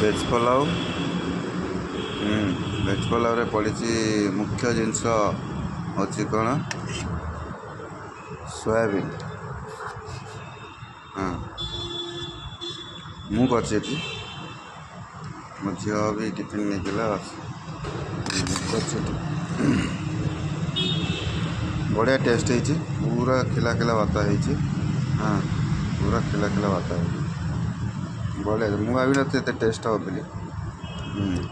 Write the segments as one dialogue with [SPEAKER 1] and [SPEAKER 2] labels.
[SPEAKER 1] Veg pulao. Veg ପଲାଉରେ ପଡ଼ିଛି ମୁଖ୍ୟ ଜିନିଷ ହେଉଛି କ'ଣ, ସୋୟାବିନ୍। ହଁ, ମୁଁ କରିଛି ଏଠି, ମୋ ଝିଅ ବି ଟିଫିନ୍ ନେଇଥିଲା କରିଛି ଏଠି। ବଢ଼ିଆ ଟେଷ୍ଟ ହେଇଛି, ପୁରା ଖିଲା ଖିଲା ଭାତ ହେଇଛି। ହଁ, ପୁରା ଖିଲା ଖିଲା ଭାତ ହେଇଛି, ବଢ଼ିଆ। ମୁଁ ଭାବିନଥିଲି ଏତେ ଟେଷ୍ଟ ହେବ ବୋଲି।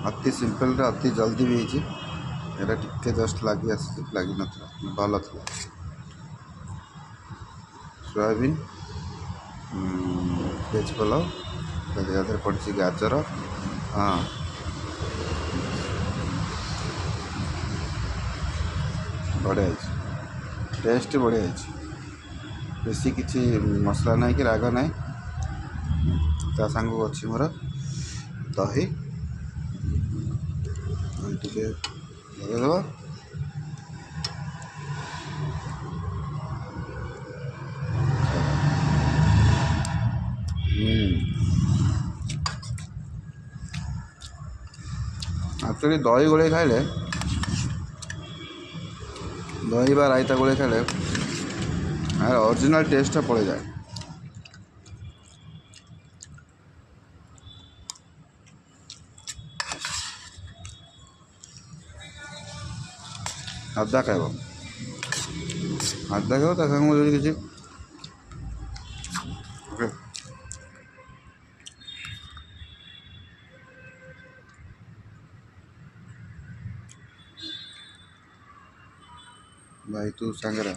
[SPEAKER 1] ଅତି ସିମ୍ପଲ୍ରେ ଅତି ଜଲ୍ଦି ବି ହେଇଛି। ଏଇଟା ଟିକେ ଜଷ୍ଟ ଲାଗିନଥିଲା, ଭଲ ଥିଲା। ସୋୟାବିନ୍, ଭେଜ୍ ପଲାଉ, ତା ଦେହରେ ପଡ଼ିଛି ଗାଜର। ହଁ, ବଢ଼ିଆ ହେଇଛି, ଟେଷ୍ଟ ବଢ଼ିଆ ହେଇଛି। ବେଶୀ କିଛି ମସଲା ନାହିଁ କି ରାଗ ନାହିଁ। ତା ସାଙ୍ଗକୁ ଅଛି ମୋର ଦହି, ଟିକେ ଲଗେଇଦେବା। ଆକ୍ଚୁଆଲି ଦହି ଗୋଳେଇ ଖାଇଲେ, ଦହି ବା ରାଇତା ଗୋଳେଇ ଖାଇଲେ ଅରିଜିନାଲ୍ ଟେଷ୍ଟଟା ପଳେଇଯାଏ। ସାଧା ଖାଇବ, ସାଧା ଖାଇବ, ତା ସାଙ୍ଗକୁ ଯଦି କିଛି ଭାଇ ତୁ ସାଙ୍ଗରେ